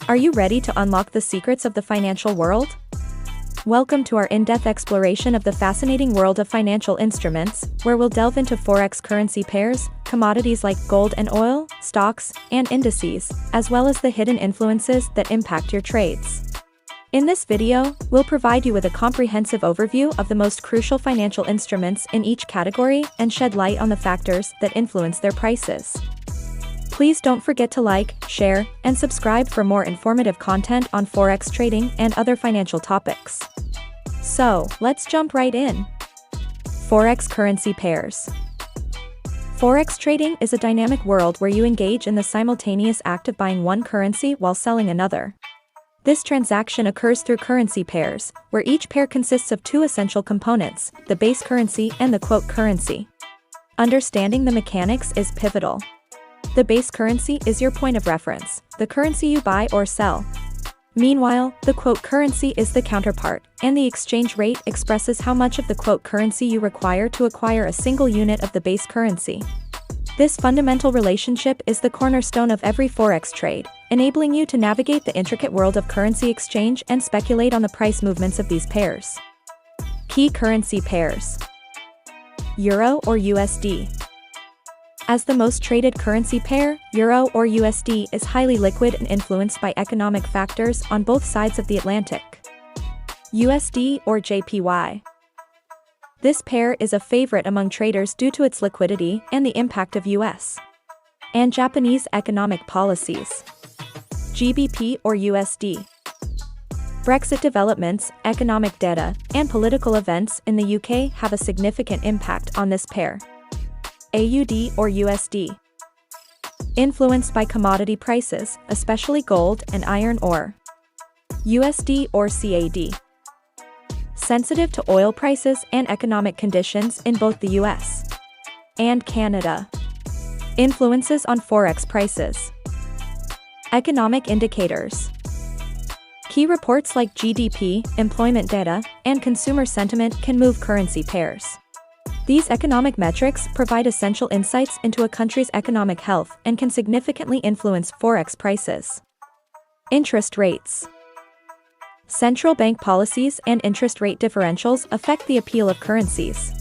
Are you ready to unlock the secrets of the financial world? Welcome to our in-depth exploration of the fascinating world of financial instruments, where we'll delve into Forex currency pairs, commodities like gold and oil, stocks, and indices, as well as the hidden influences that impact your trades. In this video, we'll provide you with a comprehensive overview of the most crucial financial instruments in each category and shed light on the factors that influence their prices. Please don't forget to like, share, and subscribe for more informative content on Forex trading and other financial topics. So, let's jump right in. Forex currency pairs. Forex trading is a dynamic world where you engage in the simultaneous act of buying one currency while selling another. This transaction occurs through currency pairs, where each pair consists of two essential components, the base currency and the quote currency. Understanding the mechanics is pivotal. The base currency is your point of reference, the currency you buy or sell. Meanwhile, the quote currency is the counterpart, and the exchange rate expresses how much of the quote currency you require to acquire a single unit of the base currency. This fundamental relationship is the cornerstone of every Forex trade, enabling you to navigate the intricate world of currency exchange and speculate on the price movements of these pairs. Key currency pairs. Euro or USD. As the most traded currency pair, Euro or USD is highly liquid and influenced by economic factors on both sides of the Atlantic. USD or JPY. This pair is a favorite among traders due to its liquidity and the impact of US and Japanese economic policies. GBP or USD. Brexit developments, economic data, and political events in the UK have a significant impact on this pair. AUD or USD. Influenced by commodity prices, especially gold and iron ore. USD or CAD. Sensitive to oil prices and economic conditions in both the US and Canada. Influences on Forex prices. Economic indicators. Key reports like GDP, employment data, and consumer sentiment can move currency pairs. These economic metrics provide essential insights into a country's economic health and can significantly influence Forex prices. Interest rates. Central bank policies and interest rate differentials affect the appeal of currencies.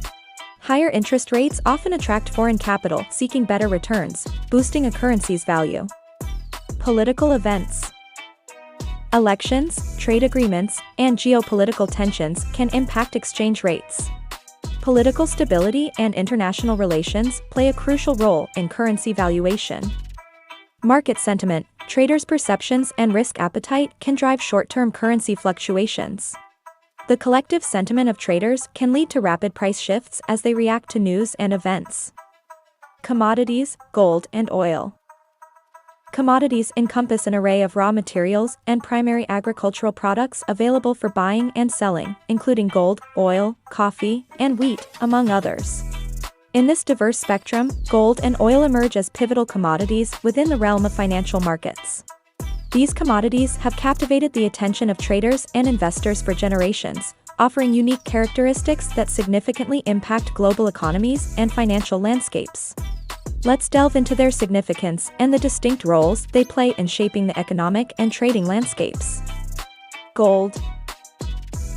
Higher interest rates often attract foreign capital seeking better returns, boosting a currency's value. Political events. Elections, trade agreements, and geopolitical tensions can impact exchange rates. Political stability and international relations play a crucial role in currency valuation. Market sentiment, traders' perceptions and risk appetite can drive short-term currency fluctuations. The collective sentiment of traders can lead to rapid price shifts as they react to news and events. Commodities, gold and oil. Commodities encompass an array of raw materials and primary agricultural products available for buying and selling, including gold, oil, coffee, and wheat, among others. In this diverse spectrum, gold and oil emerge as pivotal commodities within the realm of financial markets. These commodities have captivated the attention of traders and investors for generations, offering unique characteristics that significantly impact global economies and financial landscapes. Let's delve into their significance and the distinct roles they play in shaping the economic and trading landscapes. Gold.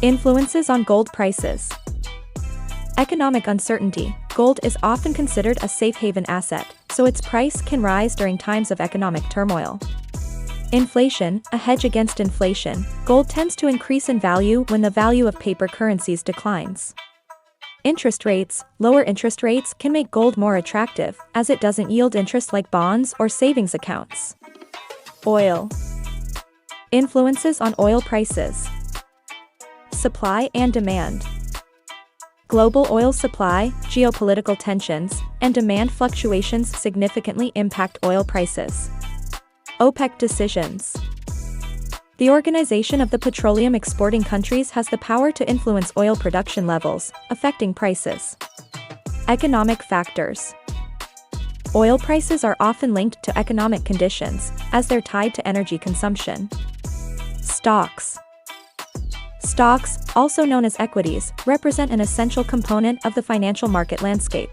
Influences on gold prices. Economic uncertainty. Gold is often considered a safe haven asset, so its price can rise during times of economic turmoil. Inflation, a hedge against inflation. Gold tends to increase in value when the value of paper currencies declines. Interest rates. Lower interest rates can make gold more attractive, as it doesn't yield interest like bonds or savings accounts. Oil. Influences on oil prices. Supply and demand. Global oil supply, geopolitical tensions, and demand fluctuations significantly impact oil prices. OPEC decisions. The Organization of the Petroleum Exporting Countries has the power to influence oil production levels, affecting prices. Economic factors. Oil prices are often linked to economic conditions, as they're tied to energy consumption. Stocks. Stocks, also known as equities, represent an essential component of the financial market landscape.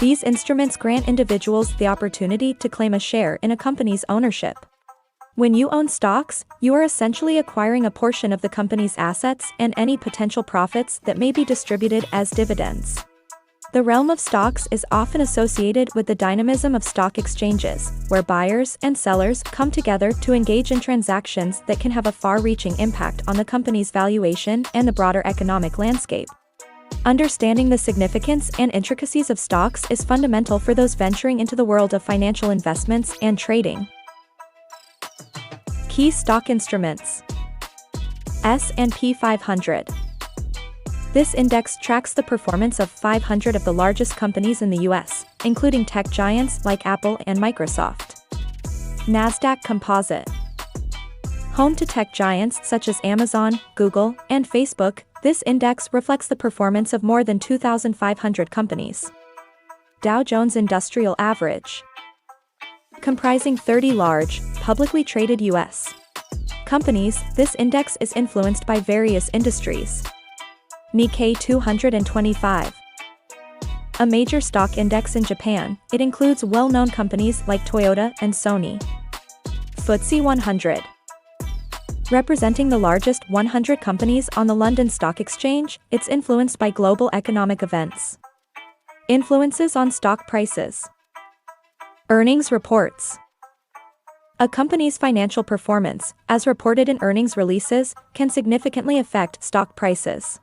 These instruments grant individuals the opportunity to claim a share in a company's ownership. When you own stocks, you are essentially acquiring a portion of the company's assets and any potential profits that may be distributed as dividends. The realm of stocks is often associated with the dynamism of stock exchanges, where buyers and sellers come together to engage in transactions that can have a far-reaching impact on the company's valuation and the broader economic landscape. Understanding the significance and intricacies of stocks is fundamental for those venturing into the world of financial investments and trading. Key stock instruments. S&P 500. This index tracks the performance of 500 of the largest companies in the US, including tech giants like Apple and Microsoft. Nasdaq Composite. Home to tech giants such as Amazon, Google, and Facebook, this index reflects the performance of more than 2,500 companies. Dow Jones Industrial Average. Comprising 30 large, publicly traded US companies, this index is influenced by various industries. Nikkei 225. A major stock index in Japan, it includes well-known companies like Toyota and Sony. FTSE 100. Representing the largest 100 companies on the London Stock Exchange, it's influenced by global economic events. Influences on stock prices. Earnings reports. A company's financial performance, as reported in earnings releases, can significantly affect stock prices.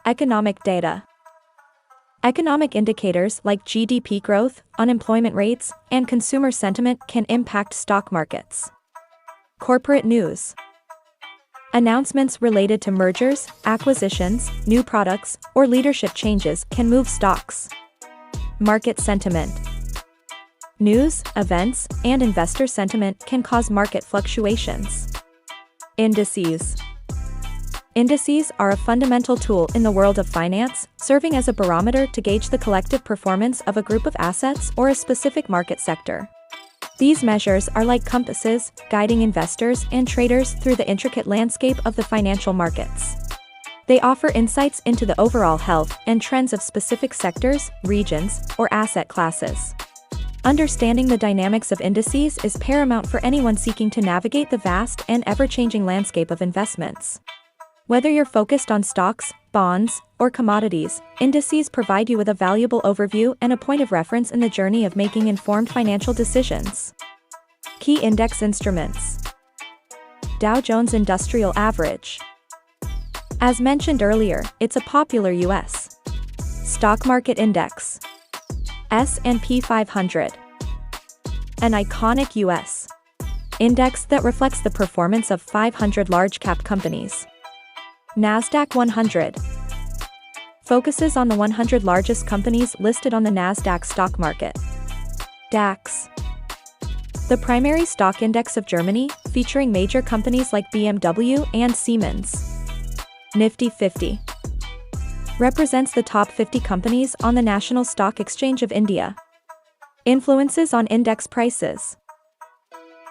Economic data. Economic indicators like GDP growth, unemployment rates, and consumer sentiment can impact stock markets. Corporate news. Announcements related to mergers, acquisitions, new products, or leadership changes can move stocks. Market sentiment. News, events, and investor sentiment can cause market fluctuations. Indices. Indices are a fundamental tool in the world of finance, serving as a barometer to gauge the collective performance of a group of assets or a specific market sector. These measures are like compasses, guiding investors and traders through the intricate landscape of the financial markets. They offer insights into the overall health and trends of specific sectors, regions, or asset classes. Understanding the dynamics of indices is paramount for anyone seeking to navigate the vast and ever-changing landscape of investments. Whether you're focused on stocks, bonds, or commodities, indices provide you with a valuable overview and a point of reference in the journey of making informed financial decisions. Key index instruments. Dow Jones Industrial Average. As mentioned earlier, it's a popular U.S. stock market index. S&P 500. An iconic U.S. index that reflects the performance of 500 large-cap companies. Nasdaq 100. Focuses on the 100 largest companies listed on the Nasdaq stock market. DAX. The primary stock index of Germany, featuring major companies like BMW and Siemens. Nifty 50. Represents the top 50 companies on the National Stock Exchange of India. Influences on index prices.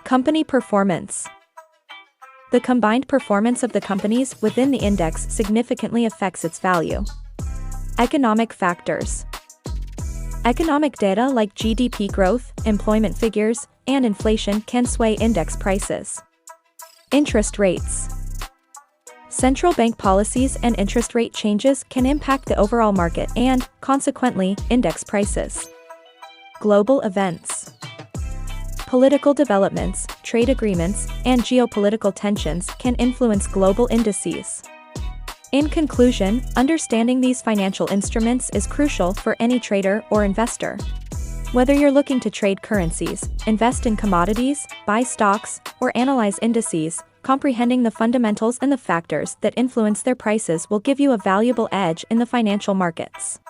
Company performance. The combined performance of the companies within the index significantly affects its value. Economic factors. Economic data like GDP growth, employment figures, and inflation can sway index prices. Interest rates. Central bank policies and interest rate changes can impact the overall market and, consequently, index prices. Global events. Political developments, trade agreements, and geopolitical tensions can influence global indices. In conclusion, understanding these financial instruments is crucial for any trader or investor. Whether you're looking to trade currencies, invest in commodities, buy stocks, or analyze indices, comprehending the fundamentals and the factors that influence their prices will give you a valuable edge in the financial markets.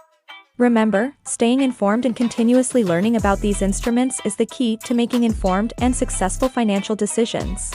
Remember, staying informed and continuously learning about these instruments is the key to making informed and successful financial decisions.